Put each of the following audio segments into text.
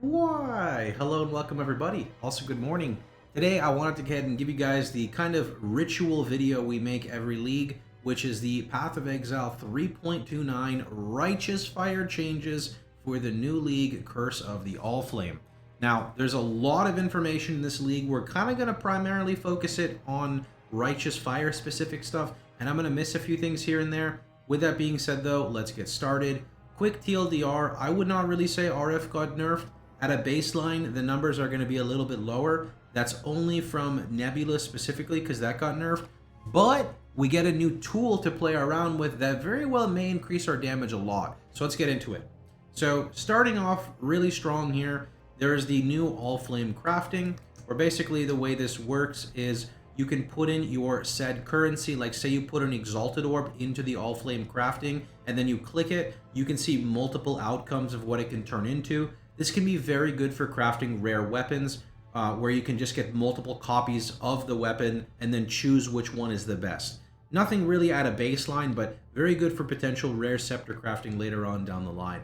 Why? Hello and welcome everybody. Also good morning. Today I wanted to go ahead and give you guys the kind of ritual video we make every league, which is the Path of Exile 3.29 Righteous Fire changes for the new league Curse of the Allflame. Now, there's a lot of information in this league. We're kind of going to primarily focus it on Righteous Fire specific stuff, and I'm going to miss a few things here and there. With that being said though, let's get started. Quick TLDR, I would not really say RF got nerfed. At a baseline, the numbers are going to be a little bit lower. That's only from Nebula specifically because that got nerfed. But we get a new tool to play around with that very well may increase our damage a lot. So let's get into it. So starting off really strong here, there's the new Allflame crafting, where basically the way this works is you can put in your said currency, like say you put an Exalted Orb into the Allflame crafting, and then you click it, you can see multiple outcomes of what it can turn into. This can be very good for crafting rare weapons, where you can just get multiple copies of the weapon and then choose which one is the best. Nothing really at a baseline, but very good for potential rare scepter crafting later on down the line.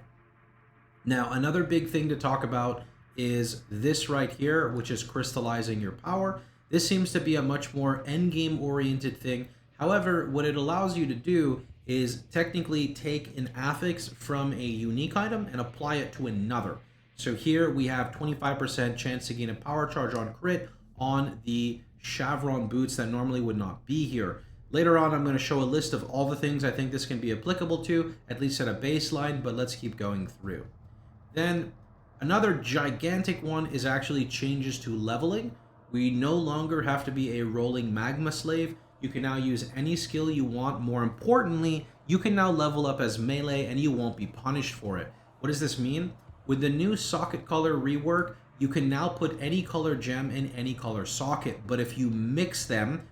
Now, another big thing to talk about is this right here, which is crystallizing your power. This seems to be a much more endgame oriented thing. However, what it allows you to do is technically take an affix from a unique item and apply it to another. So here we have 25% chance to gain a power charge on crit on the Chevron boots that normally would not be here. Later on, I'm going to show a list of all the things I think this can be applicable to, at least at a baseline, but let's keep going through. Then another gigantic one is actually changes to leveling. We no longer have to be a rolling magma slave. You can now use any skill you want. More importantly, you can now level up as melee and you won't be punished for it. What does this mean? With the new socket color rework, you can now put any color gem in any color socket, but if you match them,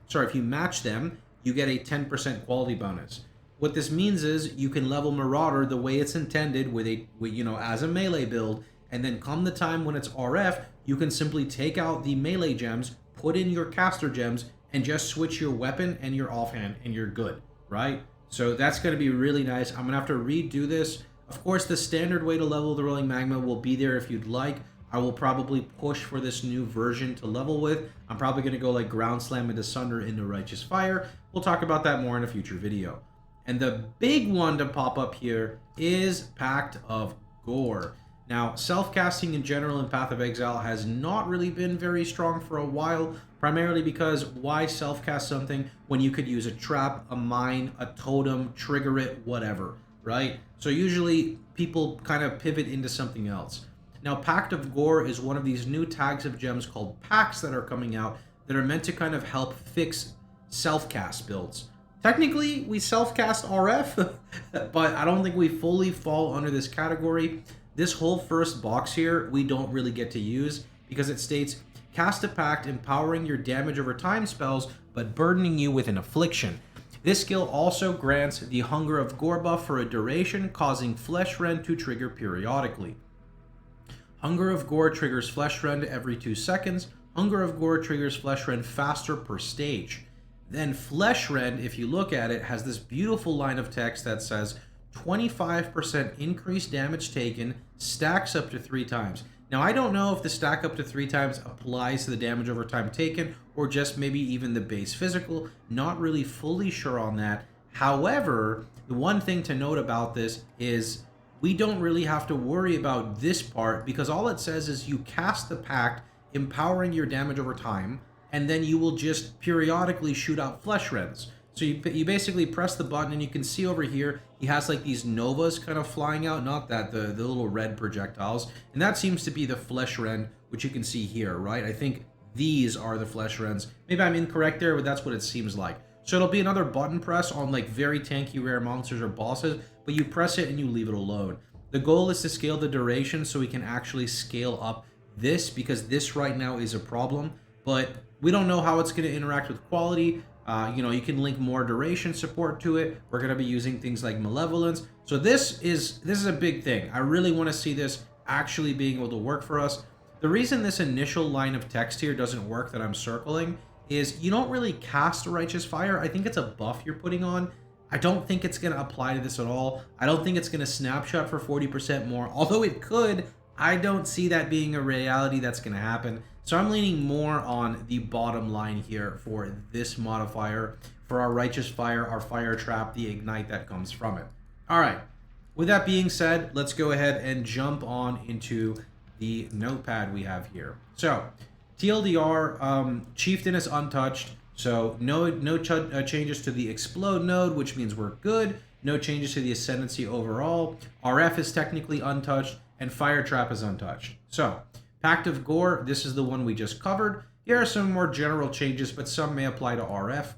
you get a 10% quality bonus. What this means is you can level Marauder the way it's intended as a melee build, and then come the time when it's RF, you can simply take out the melee gems, put in your caster gems, and just switch your weapon and your offhand, and you're good, right? So that's going to be really nice. I'm going to have to redo this. Of course, the standard way to level the Rolling Magma will be there if you'd like. I will probably push for this new version to level with. I'm probably going to go like Ground Slam into Sunder into Righteous Fire. We'll talk about that more in a future video. And the big one to pop up here is Pact of Ghorr. Now, self-casting in general in Path of Exile has not really been very strong for a while, primarily because why self-cast something when you could use a trap, a mine, a totem, trigger it, whatever, right? So usually people kind of pivot into something else. Now, Pact of Ghorr is one of these new tags of gems called Pacts that are coming out that are meant to kind of help fix self-cast builds. Technically, we self-cast RF, but I don't think we fully fall under this category. This whole first box here, we don't really get to use because it states, cast a pact empowering your damage over time spells, but burdening you with an affliction. This skill also grants the Hunger of Ghorr buff for a duration, causing Flesh Rend to trigger periodically. Hunger of Ghorr triggers Flesh Rend every 2 seconds. Hunger of Ghorr triggers Flesh Rend faster per stage. Then Flesh Rend, if you look at it, has this beautiful line of text that says 25% increased damage taken, stacks up to 3 times. Now, I don't know if the stack up to 3 times applies to the damage over time taken or just maybe even the base physical. Not really fully sure on that. However, the one thing to note about this is we don't really have to worry about this part because all it says is you cast the pact empowering your damage over time, and then you will just periodically shoot out Flesh Rends. So you basically press the button and you can see over here, he has like these novas kind of flying out, not that, the little red projectiles. And that seems to be the Flesh Rend, which you can see here, right? I think these are the Flesh Rends. Maybe I'm incorrect there, but that's what it seems like. So it'll be another button press on like very tanky rare monsters or bosses, but you press it and you leave it alone. The goal is to scale the duration so we can actually scale up this because this right now is a problem, but we don't know how it's going to interact with quality. You can link more duration support to it. We're going to be using things like Malevolence. So this is a big thing. I really want to see this actually being able to work for us. The reason this initial line of text here doesn't work that I'm circling is you don't really cast Righteous Fire. I think it's a buff you're putting on. I don't think it's going to apply to this at all. I don't think it's going to snapshot for 40% more. Although it could, I don't see that being a reality that's going to happen. So I'm leaning more on the bottom line here for this modifier, for our Righteous Fire, our Fire Trap, the Ignite that comes from it. All right. With that being said, let's go ahead and jump on into the notepad we have here. So TLDR, Chieftain is untouched. So no changes to the Explode node, which means we're good. No changes to the Ascendancy overall. RF is technically untouched, and Fire Trap is untouched. So Pact of Ghorr, this is the one we just covered. Here are some more general changes, but some may apply to RF.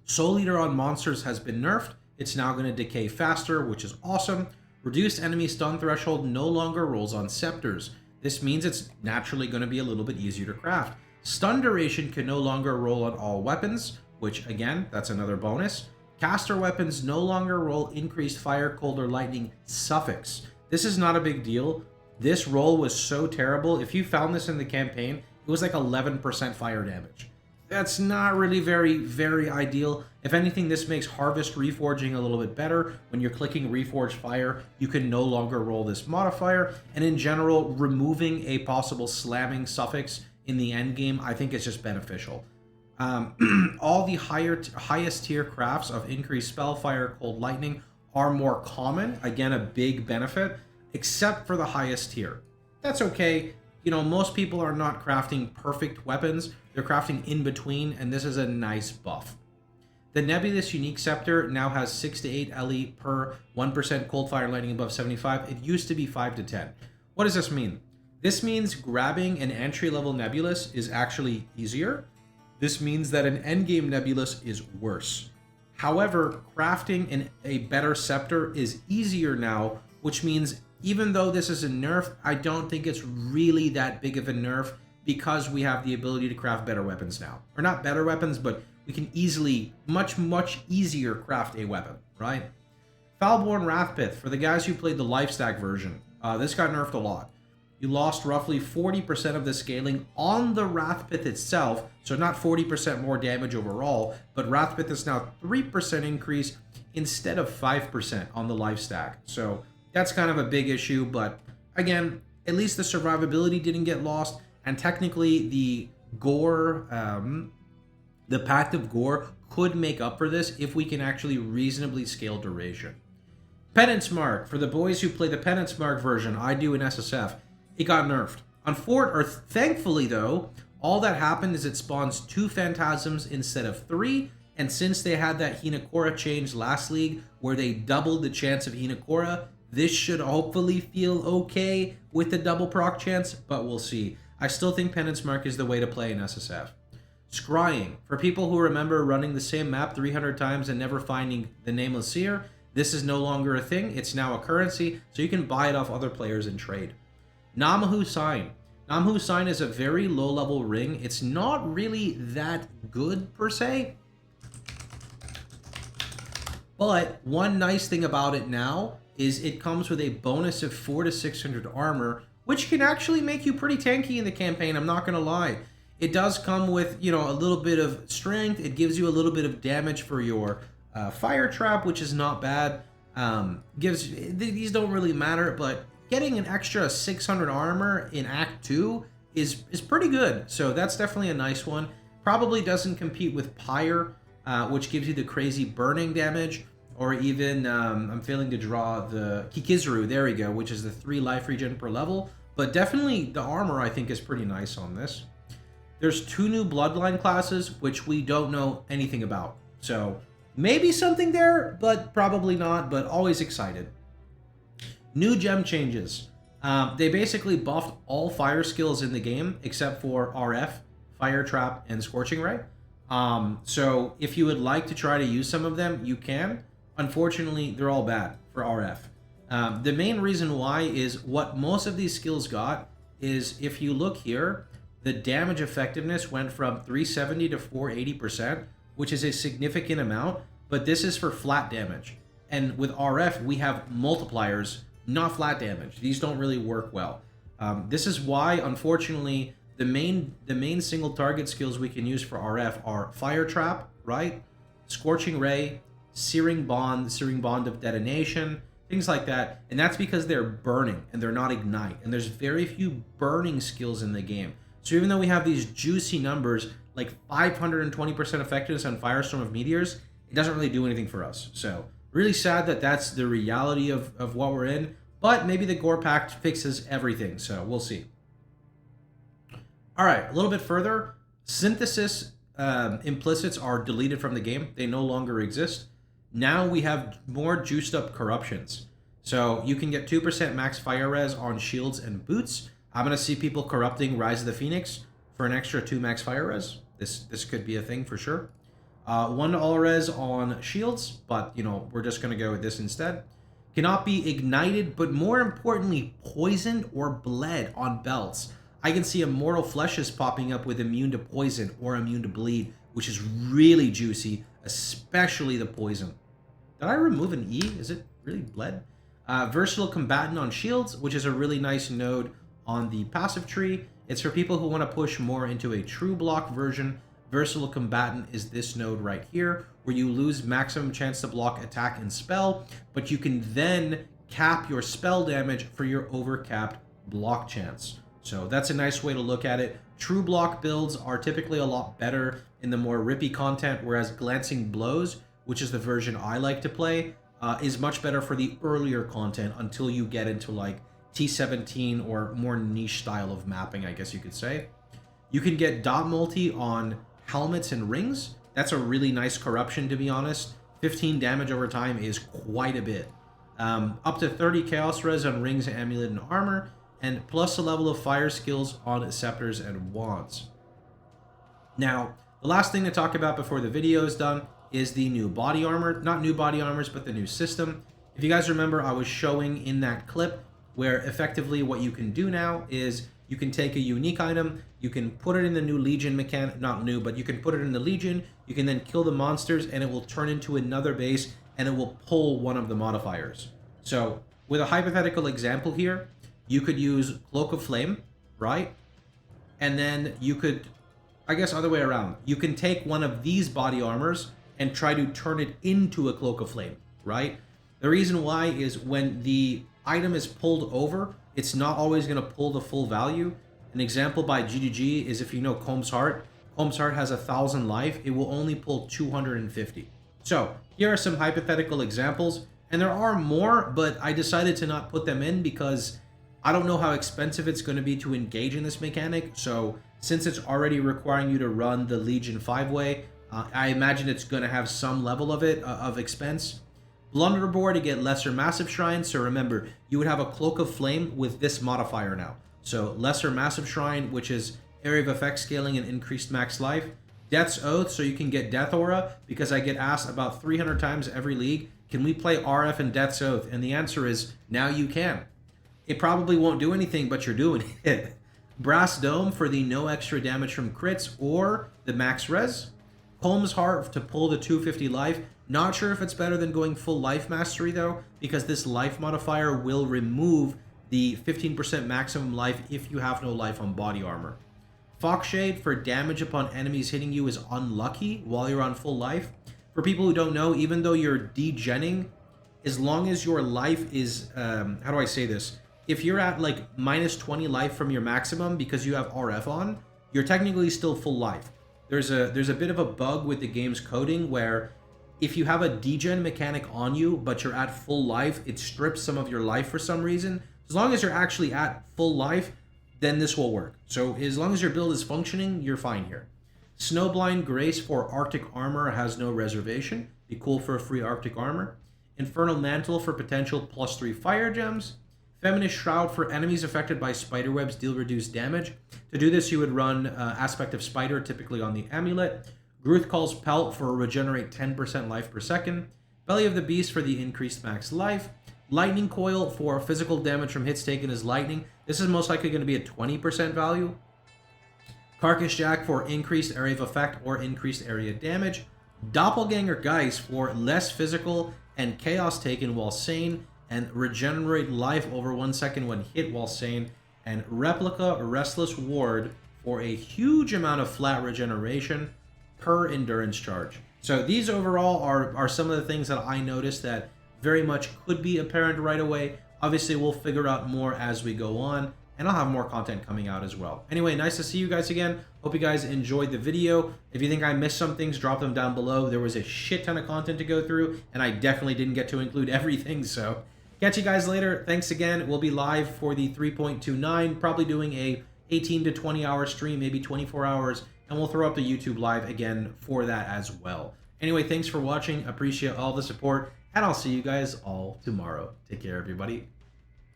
Soul Eater on monsters has been nerfed. It's now going to decay faster, which is awesome. Reduced enemy stun threshold no longer rolls on scepters. This means it's naturally going to be a little bit easier to craft. Stun duration can no longer roll on all weapons, which again, that's another bonus. Caster weapons no longer roll increased fire, cold, or lightning suffix. This is not a big deal. This roll was so terrible. If you found this in the campaign, it was like 11% fire damage. That's not really very ideal. If anything, this makes Harvest Reforging a little bit better. When you're clicking Reforge Fire, you can no longer roll this modifier. And in general, removing a possible slamming suffix in the endgame, I think is just beneficial. All the highest tier crafts of increased spell, fire, cold, lightning are more common. Again, a big benefit, except for the highest tier. That's okay. You know, most people are not crafting perfect weapons. They're crafting in between, and this is a nice buff. The Nebulous Unique Scepter now has 6 to 8 LE per 1% cold, fire, lightning above 75. It used to be 5 to 10. What does this mean? This means grabbing an entry-level Nebulous is actually easier. This means that an endgame Nebulous is worse. However, crafting a better scepter is easier now, which means even though this is a nerf, I don't think it's really that big of a nerf because we have the ability to craft better weapons now. Or not better weapons, but we can easily, much easier craft a weapon, right? Foulborn Wrathpith, for the guys who played the Lifestack version, this got nerfed a lot. You lost roughly 40% of the scaling on the Wrathpith itself, so not 40% more damage overall, but Wrathpith is now 3% increase instead of 5% on the Lifestack. So that's kind of a big issue, but again, at least the survivability didn't get lost, and technically the Ghorr, the Pact of Ghorr could make up for this if we can actually reasonably scale duration. Penance Mark, for the boys who play the Penance Mark version, I do in SSF, it got nerfed. Thankfully though, all that happened is it spawns 2 Phantasms instead of 3, and since they had that Hinekora change last league where they doubled the chance of Hinekora, this should hopefully feel okay with the double proc chance, but we'll see. I still think Penance Mark is the way to play in SSF. Scrying. For people who remember running the same map 300 times and never finding the Nameless Seer, this is no longer a thing. It's now a currency, so you can buy it off other players in trade. Namahu Sign. Namahu Sign is a very low-level ring. It's not really that good, per se. But one nice thing about it now is it comes with a bonus of 400 to 600 armor, which can actually make you pretty tanky in the campaign, I'm not going to lie. It does come with, you know, a little bit of strength. It gives you a little bit of damage for your fire trap, which is not bad. These don't really matter, but getting an extra 600 armor in Act 2 is pretty good. So that's definitely a nice one. Probably doesn't compete with Pyre, which gives you the crazy burning damage, or even, I'm failing to draw the Kikizuru, there we go, which is the 3 life regen per level. But definitely the armor, I think, is pretty nice on this. There's 2 new Bloodline classes, which we don't know anything about. So maybe something there, but probably not, but always excited. New gem changes. They basically buffed all fire skills in the game, except for RF, Fire Trap, and Scorching Ray. So if you would like to try to use some of them, you can. Unfortunately, they're all bad for RF. The main reason why is what most of these skills got is, if you look here, the damage effectiveness went from 370 to 480%, which is a significant amount, but this is for flat damage. And with RF, we have multipliers, not flat damage. These don't really work well. This is why, unfortunately, the main single target skills we can use for RF are Fire Trap, right? Scorching Ray, Searing Bond of Detonation, things like that. And that's because they're burning and they're not ignite. And there's very few burning skills in the game. So even though we have these juicy numbers, like 520% effectiveness on Firestorm of Meteors, it doesn't really do anything for us. So really sad that that's the reality of what we're in. But maybe the Ghorr Pact fixes everything. So we'll see. All right, a little bit further. Synthesis implicits are deleted from the game. They no longer exist. Now we have more juiced up corruptions. So you can get 2% max fire res on shields and boots. I'm going to see people corrupting Rise of the Phoenix for an extra 2 max fire res. This could be a thing for sure. 1 all res on shields, but you know, we're just going to go with this instead. Cannot be ignited, but more importantly, poisoned or bled on belts. I can see Immortal Fleshes popping up with immune to poison or immune to bleed, which is really juicy, especially the poison. Did I remove an E? Is it really bled? Versatile Combatant on shields, which is a really nice node on the passive tree. It's for people who want to push more into a true block version. Versatile Combatant is this node right here, where you lose maximum chance to block attack and spell, but you can then cap your spell damage for your overcapped block chance. So that's a nice way to look at it. True block builds are typically a lot better in the more rippy content, whereas Glancing Blows, which is the version I like to play, is much better for the earlier content until you get into like T17 or more niche style of mapping, I guess you could say. You can get dot multi on helmets and rings. That's a really nice corruption, to be honest. 15 damage over time is quite a bit. Up to 30 chaos res on rings, amulet, and armor, and plus a level of fire skills on scepters and wands. Now, the last thing to talk about before the video is done is the new body armor. Not new body armors, but the new system. If you guys remember, I was showing in that clip where effectively what you can do now is you can take a unique item, you can put it in the new Legion mechanic, not new, but you can put it in the Legion, you can then kill the monsters and it will turn into another base and it will pull one of the modifiers. So with a hypothetical example here, you could use Cloak of Flame, right? And then you could, I guess other way around, you can take one of these body armors and try to turn it into a Cloak of Flame, right? The reason why is when the item is pulled over, it's not always going to pull the full value. An example by GGG is if you know Combs Heart. Combs Heart has 1,000 life. It will only pull 250. So here are some hypothetical examples. And there are more, but I decided to not put them in because I don't know how expensive it's going to be to engage in this mechanic. So since it's already requiring you to run the Legion 5-way, I imagine it's going to have some level of it, of expense. Blunderboard to get lesser massive shrines. So remember, you would have a Cloak of Flame with this modifier now. So lesser massive shrine, which is area of effect scaling and increased max life. Death's Oath, so you can get Death Aura, because I get asked about 300 times every league, can we play RF and Death's Oath? And the answer is, now you can. It probably won't do anything, but you're doing it. Brass Dome for the no extra damage from crits or the max res. Combs Heart to pull the 250 life. Not sure if it's better than going full life mastery though, because this life modifier will remove the 15% maximum life if you have no life on body armor. Foxshade for damage upon enemies hitting you is unlucky while you're on full life. For people who don't know, even though you're degenning, as long as your life is, how do I say this? If you're at like minus 20 life from your maximum because you have RF on, you're technically still full life. There's a bit of a bug with the game's coding where if you have a degen mechanic on you, but you're at full life, it strips some of your life for some reason. As long as you're actually at full life, then this will work. So as long as your build is functioning, you're fine here. Snowblind Grace for Arctic Armor has no reservation. Be cool for a free Arctic Armor. Infernal Mantle for potential +3 fire gems. Feminist Shroud for enemies affected by spiderwebs deal reduced damage. To do this, you would run Aspect of Spider, typically on the amulet. Gruthcall's Pelt for regenerate 10% life per second. Belly of the Beast for the increased max life. Lightning Coil for physical damage from hits taken as lightning. This is most likely going to be a 20% value. Carcass Jack for increased area of effect or increased area damage. Doppelganger Geist for less physical and chaos taken while sane, and regenerate life over 1 second when hit while sane. And Replica Restless Ward for a huge amount of flat regeneration per endurance charge. So these overall are some of the things that I noticed that very much could be apparent right away. Obviously, we'll figure out more as we go on, and I'll have more content coming out as well. Anyway, nice to see you guys again. Hope you guys enjoyed the video. If you think I missed some things, drop them down below. There was a shit ton of content to go through, and I definitely didn't get to include everything, so catch you guys later. Thanks again. We'll be live for the 3.29, probably doing a 18 to 20 hour stream, maybe 24 hours, and we'll throw up the YouTube live again for that as well. Anyway, thanks for watching. Appreciate all the support, and I'll see you guys all tomorrow. Take care, everybody.